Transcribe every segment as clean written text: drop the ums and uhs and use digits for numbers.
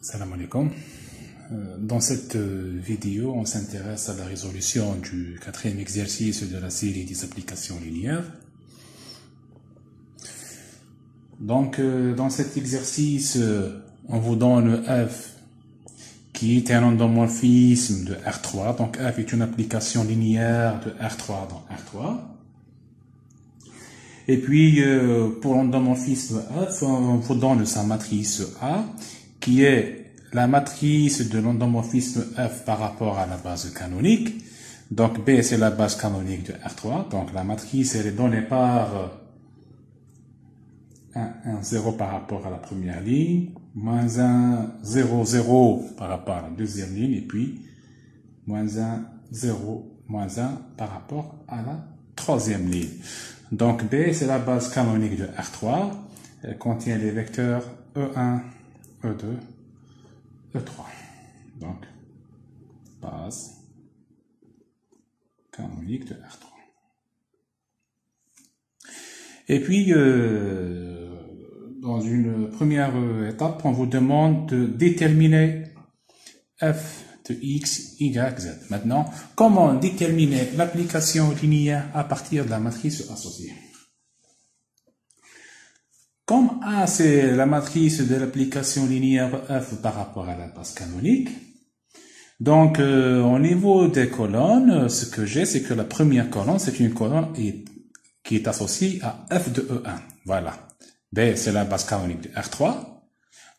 Salam alaikum. Dans cette vidéo, on s'intéresse à la résolution du quatrième exercice de la série des applications linéaires. Donc, dans cet exercice, on vous donne f qui est un endomorphisme de R3. Donc, f est une application linéaire de R3 dans R3. Et puis, pour l'endomorphisme f, on vous donne sa matrice A, qui est la matrice de l'endomorphisme f par rapport à la base canonique. Donc, B, c'est la base canonique de R3. Donc, la matrice, elle est donnée par 1, 1, 0 par rapport à la première ligne, moins 1, 0, 0 par rapport à la deuxième ligne, et puis moins 1, 0, moins 1 par rapport à la troisième ligne. Donc, B, c'est la base canonique de R3. Elle contient les vecteurs E1, E2, E3. Donc, base canonique de R3. Et puis, dans une première étape, on vous demande de déterminer f de x, y, z. Maintenant, comment déterminer l'application linéaire à partir de la matrice associée? Comme A, c'est la matrice de l'application linéaire f par rapport à la base canonique, donc au niveau des colonnes, ce que j'ai, c'est que la première colonne, c'est une colonne qui est associée à f de E1. Voilà. B, c'est la base canonique de R3.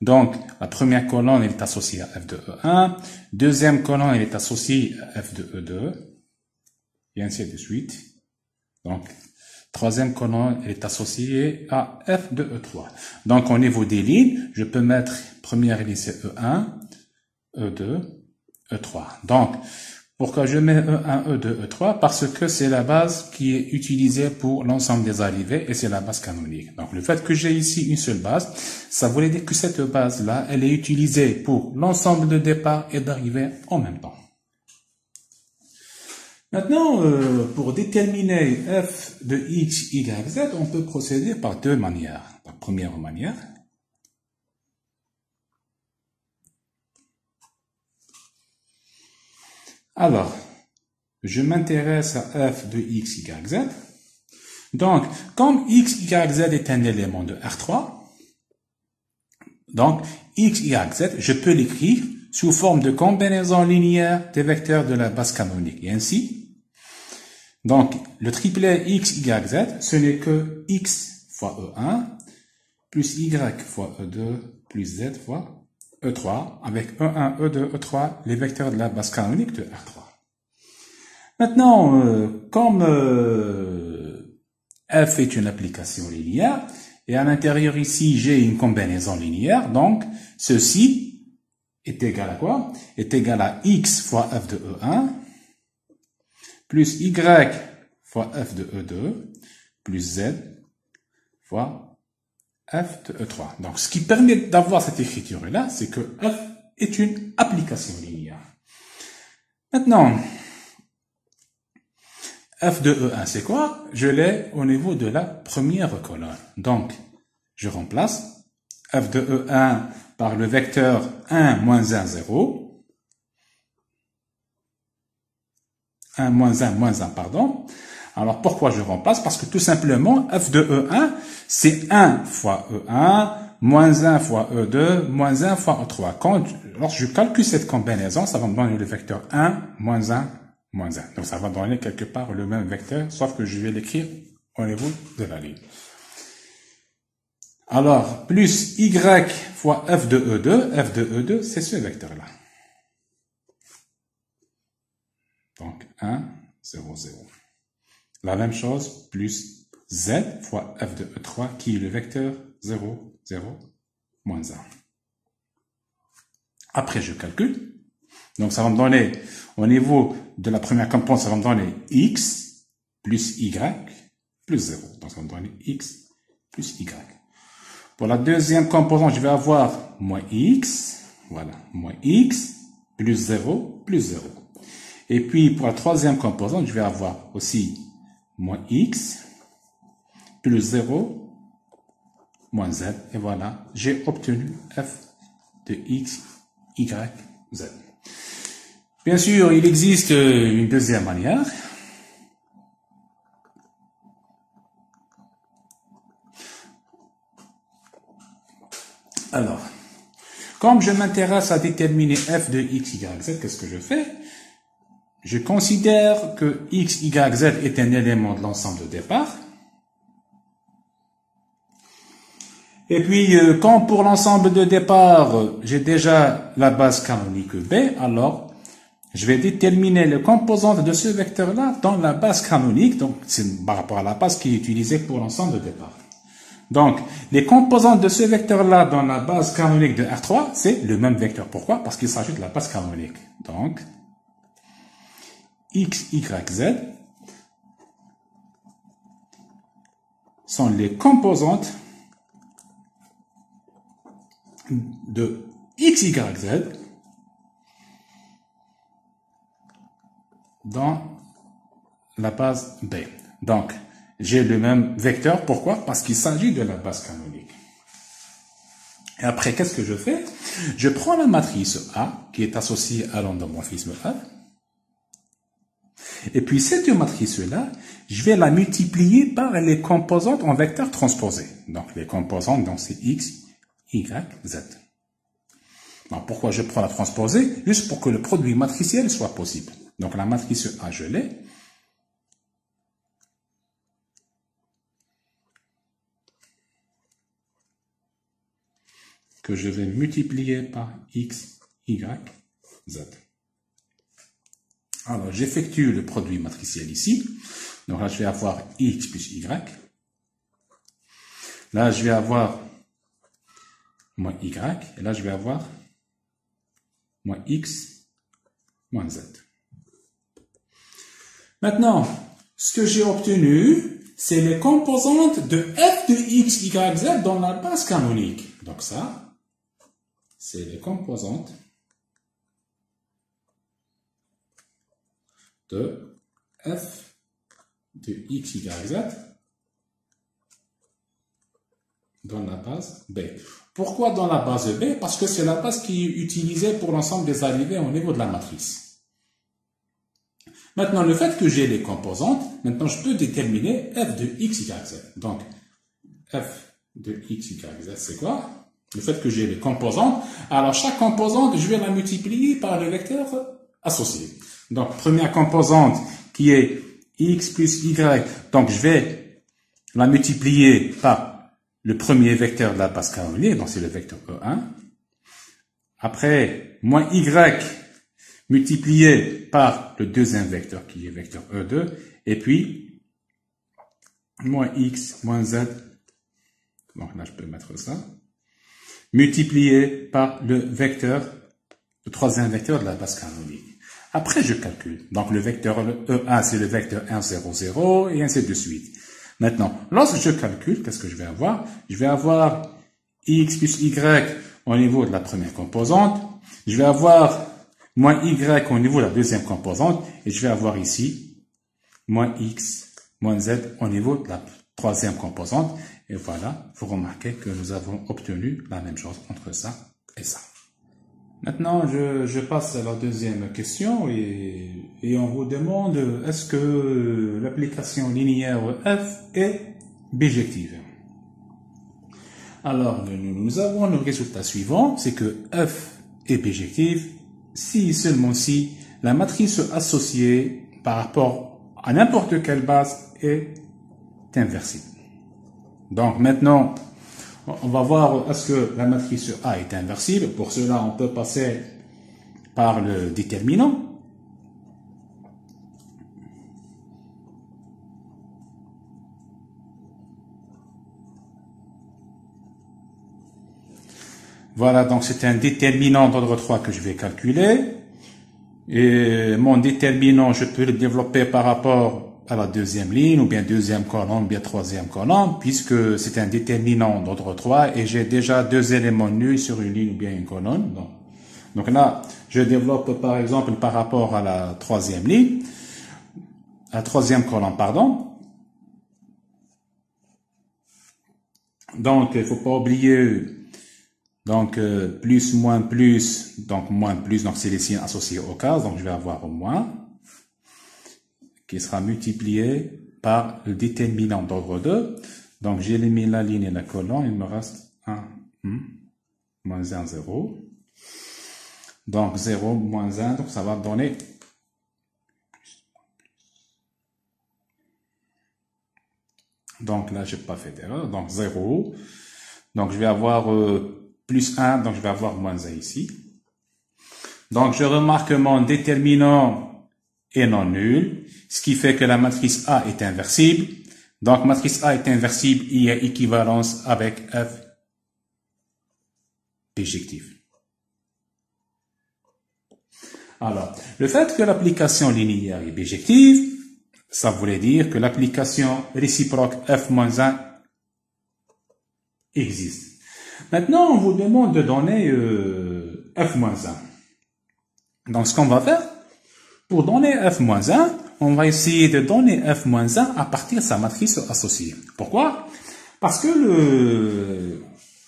Donc, la première colonne, elle est associée à f de E1. Deuxième colonne, elle est associée à f de E2. Et ainsi de suite. Donc, troisième colonne, elle est associée à f de E3. Donc, au niveau des lignes, je peux mettre première ligne, c'est E1, E2, E3. Donc, pourquoi je mets E1, E2, E3? Parce que c'est la base qui est utilisée pour l'ensemble des arrivées et c'est la base canonique. Donc, le fait que j'ai ici une seule base, ça voulait dire que cette base-là, elle est utilisée pour l'ensemble de départ et d'arrivée en même temps. Maintenant, pour déterminer f de x, y, z, on peut procéder par deux manières. La première manière, alors, je m'intéresse à f de x, y, z. Donc, comme x, y, z est un élément de R3, donc x, y, z, je peux l'écrire sous forme de combinaison linéaire des vecteurs de la base canonique. Et ainsi, donc, le triplet x, y, z, ce n'est que x fois E1, plus y fois E2, plus z fois E3, avec E1, E2, E3, les vecteurs de la base canonique de R3. Maintenant, comme f est une application linéaire, et à l'intérieur ici, j'ai une combinaison linéaire, donc ceci est égal à quoi? Est égal à x fois f de E1, plus y fois f de E2, plus z fois f de E3. Donc, ce qui permet d'avoir cette écriture-là, c'est que f est une application linéaire. Maintenant, f de E1, c'est quoi? Je l'ai au niveau de la première colonne. Donc, je remplace f de E1 par le vecteur 1, moins 1, 0. 1, moins 1, moins 1, pardon. Alors, pourquoi je remplace? Parce que tout simplement, f de E1, c'est 1 fois E1, moins 1 fois E2, moins 1 fois E3. Lorsque je calcule cette combinaison, ça va me donner le vecteur 1, moins 1, moins 1. Donc, ça va donner quelque part le même vecteur, sauf que je vais l'écrire au niveau de la ligne. Alors, plus y fois f de E2, c'est ce vecteur-là. Donc, 1, 0, 0. La même chose, plus z fois f de E3, qui est le vecteur 0, 0, moins 1. Après, je calcule. Donc, ça va me donner, au niveau de la première composante, ça va me donner x plus y plus 0. Donc, ça va me donner x plus y. Pour la deuxième composante, je vais avoir moins x, voilà, moins x plus 0 plus 0. Et puis, pour la troisième composante, je vais avoir aussi moins x plus 0 moins z. Et voilà, j'ai obtenu f de x, Y, Z. Bien sûr, il existe une deuxième manière. Alors, comme je m'intéresse à déterminer f de x, y, z, qu'est-ce que je fais? Je considère que x, y, z est un élément de l'ensemble de départ. Et puis, comme pour l'ensemble de départ, j'ai déjà la base canonique B, alors je vais déterminer les composantes de ce vecteur-là dans la base canonique, donc c'est par rapport à la base qui est utilisée pour l'ensemble de départ. Donc, les composantes de ce vecteur-là dans la base canonique de R3, c'est le même vecteur. Pourquoi? Parce qu'il s'agit de la base canonique. Donc, X, Y, Z sont les composantes de X, Y, Z dans la base B. Donc, j'ai le même vecteur. Pourquoi? Parce qu'il s'agit de la base canonique. Et après, qu'est-ce que je fais? Je prends la matrice A, qui est associée à l'endomorphisme F. Et puis, cette matrice-là, je vais la multiplier par les composantes en vecteurs transposés. Donc, les composantes, donc c'est X, Y, Z. Donc, pourquoi je prends la transposée? Juste pour que le produit matriciel soit possible. Donc, la matrice A, je l'ai. Que je vais multiplier par X, Y, Z. Alors, j'effectue le produit matriciel ici. Donc là, je vais avoir X plus Y. Là, je vais avoir moins Y. Et là, je vais avoir moins X, moins Z. Maintenant, ce que j'ai obtenu, c'est les composantes de f de X, Y, Z dans la base canonique. Donc ça, c'est les composantes de f de X, Y, Z dans la base B. Pourquoi dans la base B? Parce que c'est la base qui est utilisée pour l'ensemble des arrivées au niveau de la matrice. Maintenant, le fait que j'ai les composantes, maintenant je peux déterminer f de X, Y, Z. Donc, f de X, Y, Z, c'est quoi? Le fait que j'ai les composantes. Alors, chaque composante, je vais la multiplier par le vecteur associé. Donc, première composante qui est X plus Y. Donc, je vais la multiplier par le premier vecteur de la base canonique. Donc, c'est le vecteur E1. Après, moins Y multiplié par le deuxième vecteur qui est vecteur E2. Et puis, moins X, moins Z. Donc, là, je peux mettre ça. Multiplié par le troisième vecteur de la base canonique. Après, je calcule. Donc, le vecteur E1, c'est le vecteur 1, 0, 0, et ainsi de suite. Maintenant, lorsque je calcule, qu'est-ce que je vais avoir? Je vais avoir X plus Y au niveau de la première composante. Je vais avoir moins Y au niveau de la deuxième composante. Et je vais avoir ici moins X, moins Z au niveau de la troisième composante. Et voilà, vous remarquez que nous avons obtenu la même chose entre ça et ça. Maintenant, je passe à la deuxième question et on vous demande est-ce que l'application linéaire f est bijective? Alors, nous avons le résultat suivant, c'est que f est bijective si seulement si la matrice associée par rapport à n'importe quelle base est inversible. Donc maintenant, on va voir est-ce que la matrice A est inversible. Pour cela, on peut passer par le déterminant. Voilà, donc c'est un déterminant d'ordre 3 que je vais calculer. Et mon déterminant, je peux le développer par rapport à la deuxième ligne, ou bien deuxième colonne, ou bien troisième colonne, puisque c'est un déterminant d'ordre 3 et j'ai déjà deux éléments nuls sur une ligne ou bien une colonne. Donc là, je développe par exemple par rapport à la troisième ligne, à la troisième colonne, pardon. Donc, il ne faut pas oublier Donc, plus, moins, plus, donc moins, plus, donc c'est les signes associés aux cases, donc je vais avoir moins, qui sera multiplié par le déterminant d'ordre 2. Donc, j'élimine la ligne et la colonne, il me reste 1, moins 1, 0. Donc, 0, moins 1, donc ça va donner donc là, j'ai pas fait d'erreur. Donc 0. Donc je vais avoir plus 1, donc je vais avoir moins 1 ici. Donc je remarque que mon déterminant est non nul, ce qui fait que la matrice A est inversible. Donc matrice A est inversible, il y a équivalence avec F bijectif. Alors, le fait que l'application linéaire est bijective, ça voulait dire que l'application réciproque F-1 existe. Maintenant, on vous demande de donner F-1. Donc, ce qu'on va faire, pour donner F-1, on va essayer de donner F-1 à partir de sa matrice associée. Pourquoi? Parce que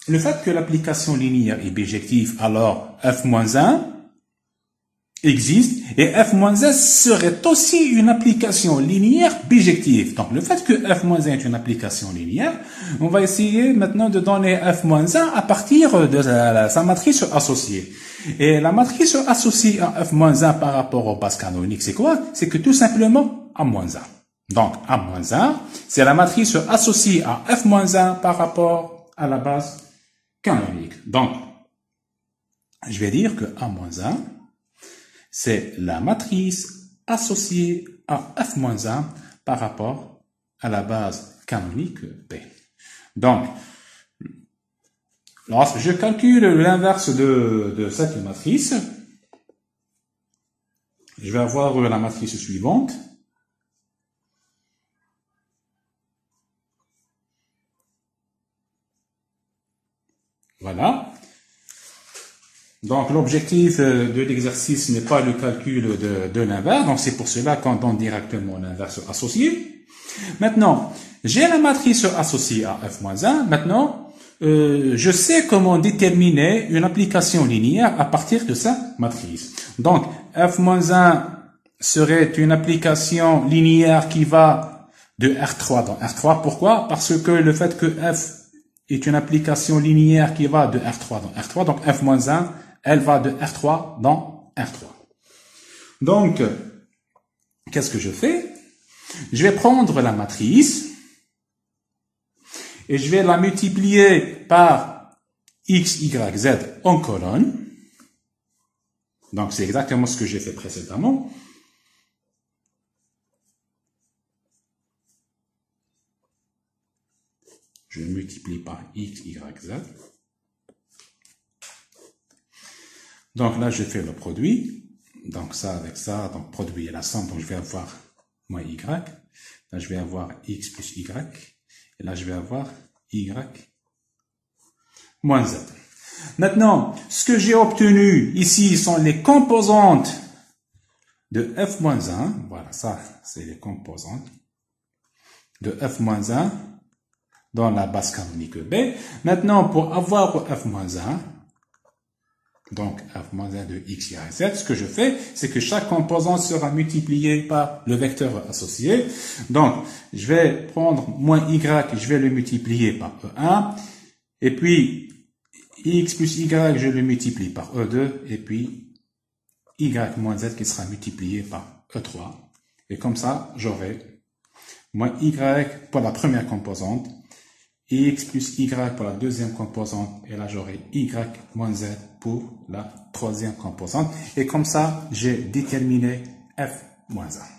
le fait que l'application linéaire est bijective, alors F-1 existe et F-1 serait aussi une application linéaire bijective. Donc, le fait que F-1 est une application linéaire, on va essayer maintenant de donner F-1 à partir de sa matrice associée. Et la matrice associée à F-1 par rapport aux bases canoniques, c'est quoi? C'est que tout simplement A-1. Donc, A-1, c'est la matrice associée à F-1 par rapport à la base canonique. Donc, je vais dire que A-1, c'est la matrice associée à F-1 par rapport à la base canonique B. Donc, lorsque je calcule l'inverse de cette matrice, je vais avoir la matrice suivante. Voilà. Donc, l'objectif de l'exercice n'est pas le calcul de l'inverse. Donc, c'est pour cela qu'on donne directement l'inverse associé. Maintenant, j'ai la matrice associée à F-1. Maintenant, je sais comment déterminer une application linéaire à partir de sa matrice. Donc, F-1 serait une application linéaire qui va de R3 dans R3. Pourquoi? Parce que le fait que F est une application linéaire qui va de R3 dans R3, donc F-1, elle va de R3 dans R3. Donc, qu'est-ce que je fais? Je vais prendre la matrice et je vais la multiplier par X, Y, Z en colonne. Donc, c'est exactement ce que j'ai fait précédemment. Je multiplie par X, Y, Z. Donc là, je fais le produit. Donc ça avec ça, donc produit et la somme. Donc je vais avoir moins Y. Là, je vais avoir X plus Y. Et là, je vais avoir Y moins Z. Maintenant, ce que j'ai obtenu ici sont les composantes de F-1. Voilà, ça, c'est les composantes de F-1 dans la base canonique B. Maintenant, pour avoir F-1, donc F-1 de X, Y, Z, ce que je fais, c'est que chaque composante sera multipliée par le vecteur associé. Donc, je vais prendre moins Y, je vais le multiplier par E1. Et puis, X plus Y, je le multiplie par E2. Et puis, Y moins Z qui sera multiplié par E3. Et comme ça, j'aurai moins Y pour la première composante, X plus Y pour la deuxième composante, et là j'aurai Y moins Z pour la troisième composante. Et comme ça, j'ai déterminé F moins 1.